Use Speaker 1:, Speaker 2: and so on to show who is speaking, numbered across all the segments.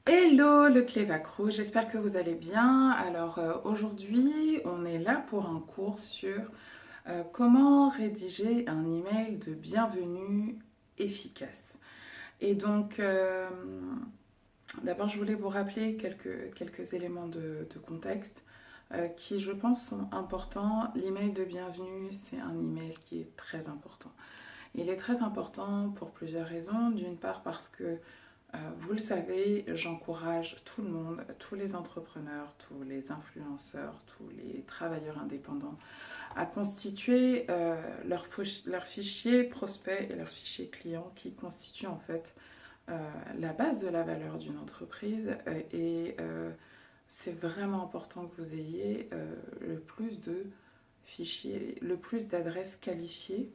Speaker 1: Hello le Cléva Crew, j'espère que vous allez bien. Alors aujourd'hui, on est là pour un cours sur comment rédiger un email de bienvenue efficace. Et donc, d'abord, je voulais vous rappeler quelques éléments de contexte qui, je pense, sont importants. L'email de bienvenue, c'est un email qui est très important. Il est très important pour plusieurs raisons. D'une part parce que vous le savez, j'encourage tout le monde, tous les entrepreneurs, tous les influenceurs, tous les travailleurs indépendants à constituer leur fichier prospect et leur fichier client qui constitue en fait la base de la valeur d'une entreprise et c'est vraiment important que vous ayez le plus de fichiers, le plus d'adresses qualifiées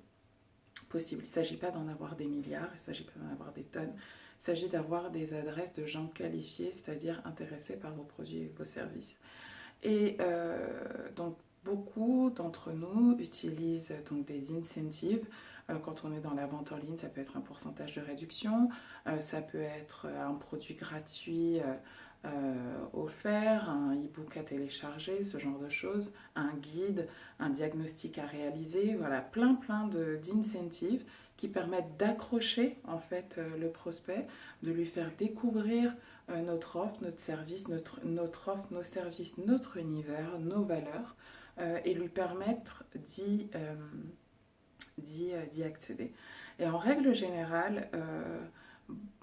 Speaker 1: possible. Il ne s'agit pas d'en avoir des milliards, il ne s'agit pas d'en avoir des tonnes, il s'agit d'avoir des adresses de gens qualifiés, c'est-à-dire intéressés par vos produits et vos services. Et donc, beaucoup d'entre nous utilisent donc des incentives. Quand on est dans la vente en ligne, ça peut être un pourcentage de réduction, ça peut être un produit gratuit offert, un e-book à télécharger, ce genre de choses, un guide, un diagnostic à réaliser, voilà, plein d'incentives qui permettent d'accrocher en fait le prospect, de lui faire découvrir notre offre, notre service, notre offre, nos services, notre univers, nos valeurs, et lui permettre d'y accéder. Et en règle générale,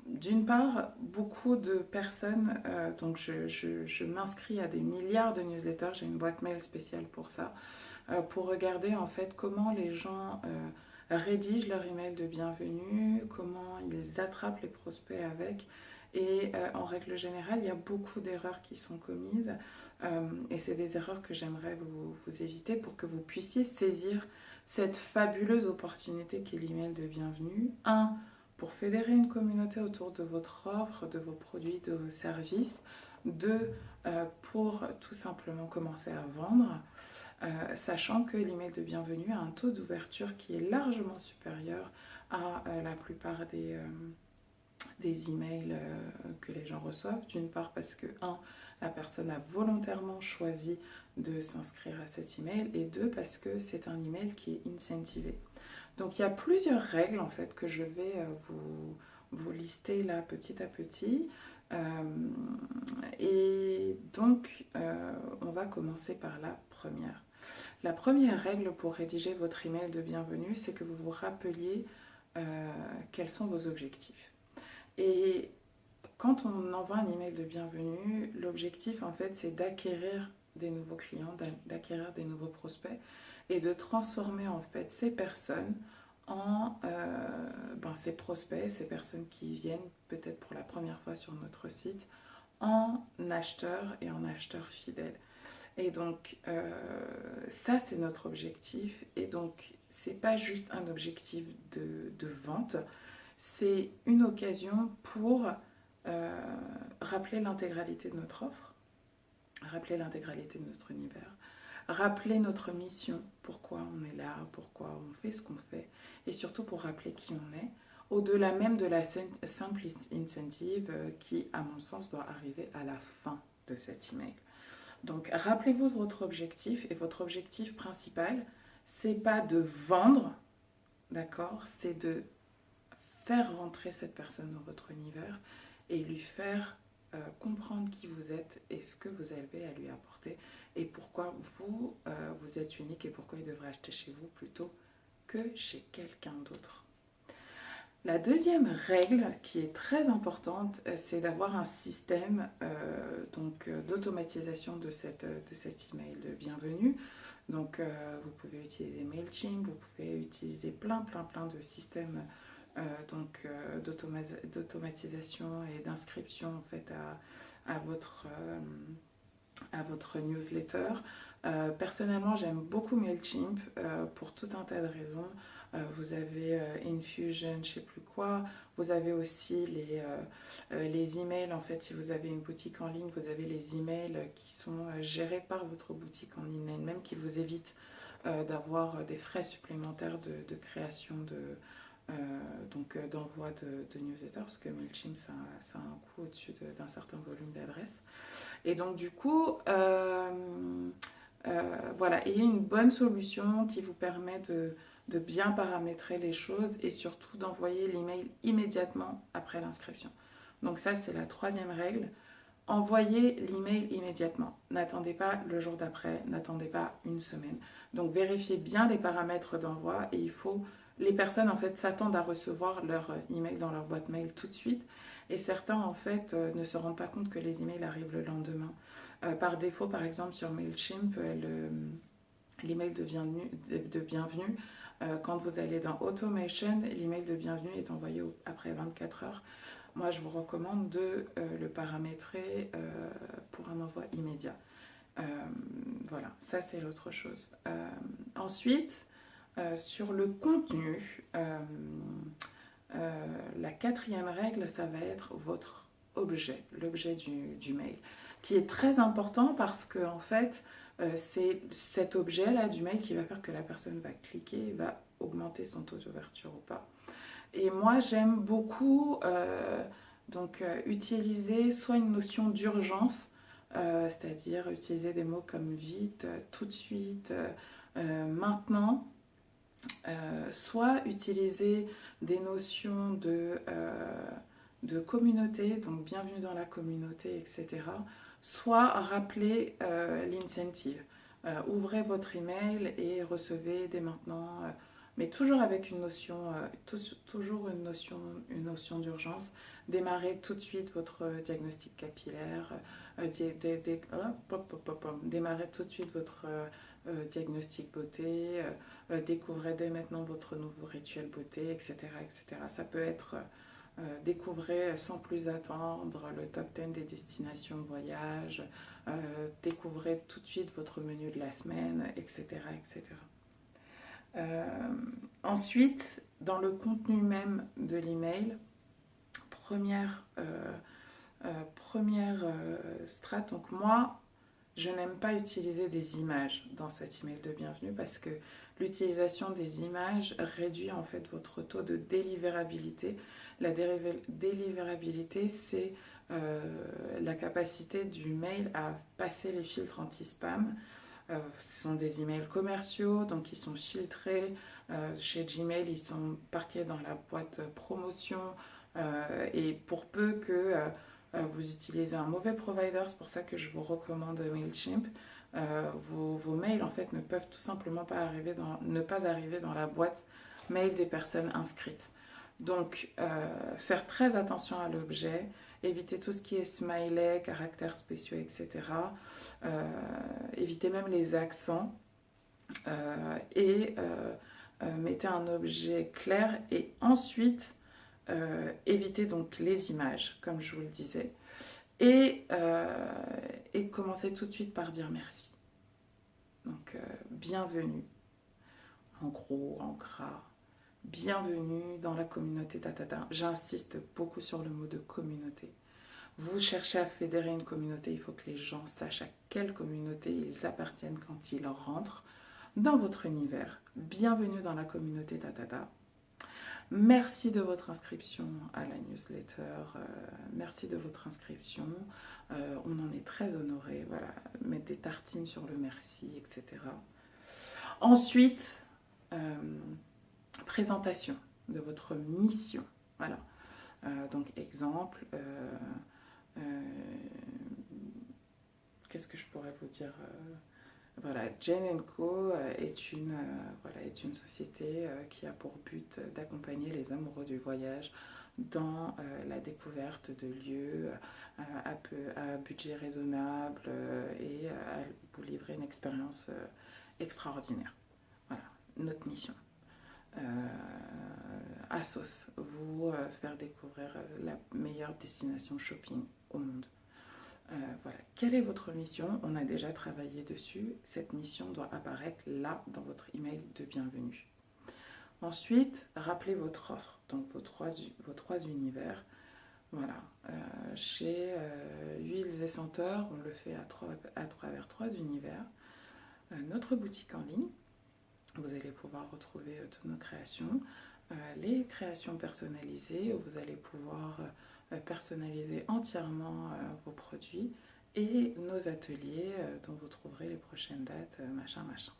Speaker 1: d'une part, beaucoup de personnes, donc je m'inscris à des milliards de newsletters, j'ai une boîte mail spéciale pour ça, pour regarder en fait comment les gens rédigent leur email de bienvenue, comment ils attrapent les prospects avec. Et en règle générale, il y a beaucoup d'erreurs qui sont commises et c'est des erreurs que j'aimerais vous éviter pour que vous puissiez saisir cette fabuleuse opportunité qu'est l'email de bienvenue. Un, pour fédérer une communauté autour de votre offre, de vos produits, de vos services. Deux, pour tout simplement commencer à vendre. Sachant que l'email de bienvenue a un taux d'ouverture qui est largement supérieur à la plupart des emails que les gens reçoivent. D'une part parce que, un, la personne a volontairement choisi de s'inscrire à cet email, et deux, parce que c'est un email qui est incentivé. Donc il y a plusieurs règles en fait que je vais vous lister là petit à petit. Et donc on va commencer par la première. La première règle pour rédiger votre email de bienvenue, c'est que vous vous rappeliez quels sont vos objectifs. Et quand on envoie un email de bienvenue, l'objectif en fait c'est d'acquérir des nouveaux clients, d'acquérir des nouveaux prospects et de transformer en fait ces personnes en ces prospects, ces personnes qui viennent peut-être pour la première fois sur notre site, en acheteurs et en acheteurs fidèles. Et donc, ça, c'est notre objectif. Et donc, c'est pas juste un objectif de vente, c'est une occasion pour rappeler l'intégralité de notre offre, rappeler l'intégralité de notre univers, rappeler notre mission, pourquoi on est là, pourquoi on fait ce qu'on fait, et surtout pour rappeler qui on est, au-delà même de la simple incentive qui, à mon sens, doit arriver à la fin de cet email. Donc, rappelez-vous de votre objectif, et votre objectif principal, c'est pas de vendre, d'accord, c'est de faire rentrer cette personne dans votre univers et lui faire comprendre qui vous êtes et ce que vous avez à lui apporter et pourquoi vous êtes unique et pourquoi il devrait acheter chez vous plutôt que chez quelqu'un d'autre. La deuxième règle qui est très importante, c'est d'avoir un système d'automatisation de cet email de bienvenue. Donc vous pouvez utiliser MailChimp, vous pouvez utiliser plein de systèmes d'automatisation et d'inscription en fait à votre newsletter. Personnellement, j'aime beaucoup MailChimp pour tout un tas de raisons. Vous avez Infusion, je ne sais plus quoi. Vous avez aussi les emails. En fait, si vous avez une boutique en ligne, vous avez les emails qui sont gérés par votre boutique en ligne elle-même, qui vous évitent d'avoir des frais supplémentaires de création d'envoi de newsletter, parce que MailChimp, ça a un coût au-dessus d'un certain volume d'adresses. Et donc du coup, voilà, ayez une bonne solution qui vous permet de bien paramétrer les choses et surtout d'envoyer l'email immédiatement après l'inscription. Donc ça, c'est la troisième règle. Envoyez l'email immédiatement. N'attendez pas le jour d'après, n'attendez pas une semaine. Donc vérifiez bien les paramètres d'envoi et les personnes en fait s'attendent à recevoir leur email dans leur boîte mail tout de suite et certains en fait ne se rendent pas compte que les emails arrivent le lendemain. Par défaut, par exemple sur MailChimp, l'email de bienvenue, quand vous allez dans Automation, l'email de bienvenue est envoyé après 24 heures. Moi, je vous recommande de le paramétrer pour un envoi immédiat. Voilà, ça c'est l'autre chose. Ensuite, sur le contenu, la quatrième règle, ça va être votre objet, l'objet du mail, qui est très important parce que en fait, c'est cet objet-là du mail qui va faire que la personne va cliquer et va augmenter son taux d'ouverture ou pas. Et moi, j'aime beaucoup utiliser soit une notion d'urgence, c'est-à-dire utiliser des mots comme vite, tout de suite, maintenant, soit utiliser des notions de communauté, donc bienvenue dans la communauté, etc. Soit rappeler l'incentive. Ouvrez votre email et recevez dès maintenant, mais toujours avec une notion, toujours une notion d'urgence. Démarrez tout de suite votre diagnostic capillaire, démarrez tout de suite votre diagnostic beauté, découvrez dès maintenant votre nouveau rituel beauté, etc. etc. Ça peut être découvrez sans plus attendre le top 10 des destinations voyage, découvrez tout de suite votre menu de la semaine, etc. etc. Ensuite, dans le contenu même de l'email, première strate, donc moi, je n'aime pas utiliser des images dans cet email de bienvenue parce que l'utilisation des images réduit en fait votre taux de délivrabilité. La délivrabilité, c'est la capacité du mail à passer les filtres anti-spam. Ce sont des emails commerciaux, donc ils sont filtrés. Chez Gmail, ils sont parqués dans la boîte promotion. Et pour peu que vous utilisez un mauvais provider, c'est pour ça que je vous recommande MailChimp. Vos mails en fait ne peuvent tout simplement ne pas arriver dans la boîte mail des personnes inscrites. Donc faire très attention à l'objet, éviter tout ce qui est smiley, caractères spéciaux, etc. Éviter même les accents et mettez un objet clair et ensuite évitez donc les images, comme je vous le disais, et commencez tout de suite par dire merci. Donc, bienvenue, en gros, en gras, bienvenue dans la communauté tatata. J'insiste beaucoup sur le mot de communauté. Vous cherchez à fédérer une communauté, il faut que les gens sachent à quelle communauté ils appartiennent quand ils rentrent dans votre univers. Bienvenue dans la communauté tatata. Merci de votre inscription à la newsletter, merci de votre inscription, on en est très honorés, voilà, mettre des tartines sur le merci, etc. Ensuite, présentation de votre mission, voilà. Donc exemple, qu'est-ce que je pourrais vous dire voilà, Jane & Co est une société qui a pour but d'accompagner les amoureux du voyage dans la découverte de lieux à budget raisonnable et à vous livrer une expérience extraordinaire. Voilà, notre mission. Assos, vous faire découvrir la meilleure destination shopping au monde. Voilà. Quelle est votre mission? On a déjà travaillé dessus. Cette mission doit apparaître là dans votre email de bienvenue. Ensuite, rappelez votre offre, donc vos trois univers. Voilà. Chez Huiles et Senteurs, on le fait à travers 3 univers. Notre boutique en ligne, vous allez pouvoir retrouver toutes nos créations. les créations personnalisées, où vous allez pouvoir personnaliser entièrement vos produits, et nos ateliers dont vous trouverez les prochaines dates, machin, machin.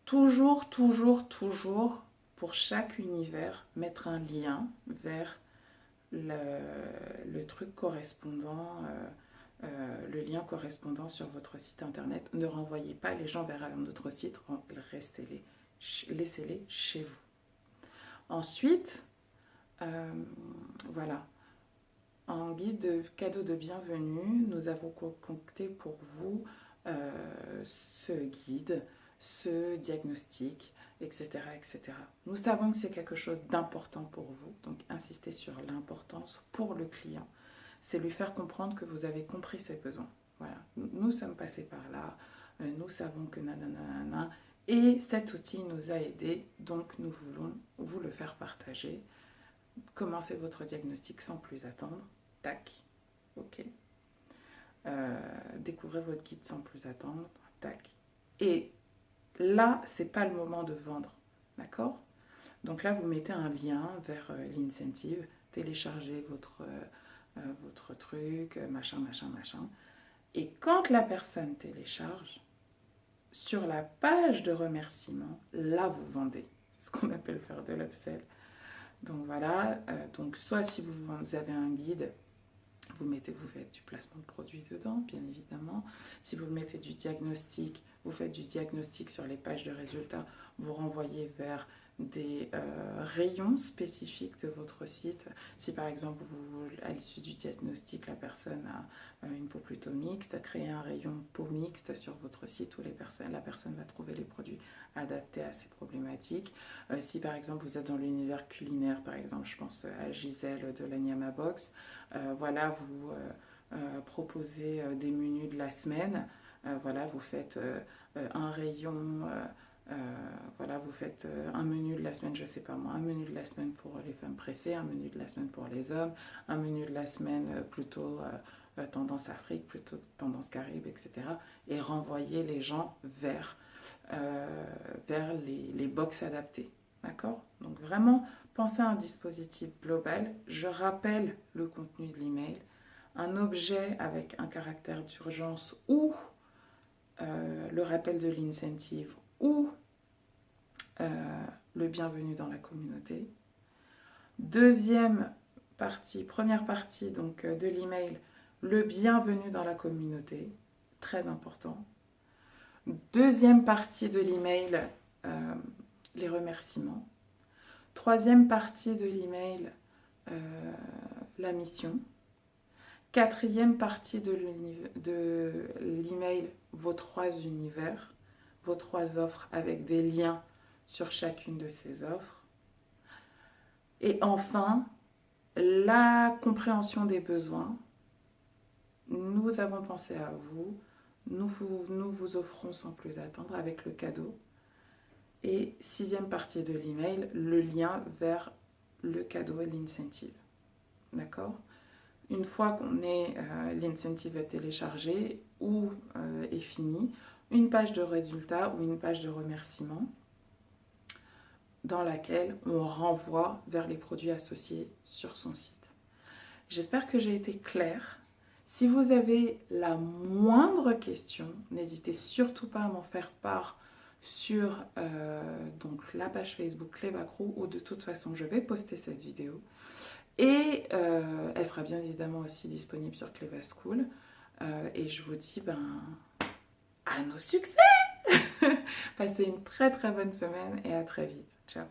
Speaker 1: Toujours, toujours, toujours, pour chaque univers, mettre un lien vers le truc correspondant, le lien correspondant sur votre site internet. Ne renvoyez pas les gens vers un autre site, laissez-les chez vous. Ensuite, voilà, en guise de cadeau de bienvenue, nous avons concocté pour vous ce guide, ce diagnostic, etc., etc. Nous savons que c'est quelque chose d'important pour vous, donc insistez sur l'importance pour le client. C'est lui faire comprendre que vous avez compris ses besoins. Voilà, nous sommes passés par là, nous savons que nanana, et cet outil nous a aidés, donc nous voulons vous le faire partager. Commencez votre diagnostic sans plus attendre. Tac, ok. Découvrez votre guide sans plus attendre. Tac. Et là, c'est pas le moment de vendre, d'accord? Donc là, vous mettez un lien vers l'incentive, téléchargez votre truc, machin, machin, machin. Et quand la personne télécharge, sur la page de remerciement, là, vous vendez. C'est ce qu'on appelle faire de l'upsell. Donc voilà, donc soit si vous avez un guide, vous faites du placement de produits dedans, bien évidemment. Si vous mettez du diagnostic, vous faites du diagnostic sur les pages de résultats, vous renvoyez vers des rayons spécifiques de votre site. Si par exemple, à l'issue du diagnostic, la personne a une peau plutôt mixte, créez un rayon peau mixte sur votre site où la personne va trouver les produits adaptés à ses problématiques. Si par exemple vous êtes dans l'univers culinaire, par exemple, je pense à Gisèle de l'Anyama Box, voilà, vous proposez des menus de la semaine, voilà, vous faites un rayon, voilà, vous faites un menu de la semaine, je sais pas moi, un menu de la semaine pour les femmes pressées, un menu de la semaine pour les hommes, un menu de la semaine plutôt tendance Afrique, plutôt tendance Caraïbe, etc. Et renvoyer les gens vers les box adaptées. D'accord? Donc vraiment, pensez à un dispositif global. Je rappelle le contenu de l'email. Un objet avec un caractère d'urgence ou le rappel de l'incentive ou le bienvenue dans la communauté. Première partie donc, de l'email, le bienvenue dans la communauté, très important. Deuxième partie de l'email, les remerciements. Troisième partie de l'email, la mission. Quatrième partie de l'email, vos 3 univers, vos 3 offres avec des liens sur chacune de ces offres. Et enfin, la compréhension des besoins. Nous avons pensé à vous. Nous vous offrons sans plus attendre avec le cadeau. Et 6e partie de l'email, le lien vers le cadeau et l'incentive. D'accord? Une fois qu'on est l'incentive est téléchargé ou est fini, une page de résultats ou une page de remerciements dans laquelle on renvoie vers les produits associés sur son site. J'espère que j'ai été claire. Si vous avez la moindre question, n'hésitez surtout pas à m'en faire part sur donc la page Facebook Cleva Crew, où de toute façon je vais poster cette vidéo. Et elle sera bien évidemment aussi disponible sur Cleva School. Et je vous dis à nos succès. Passez une très très bonne semaine et à très vite. Ciao.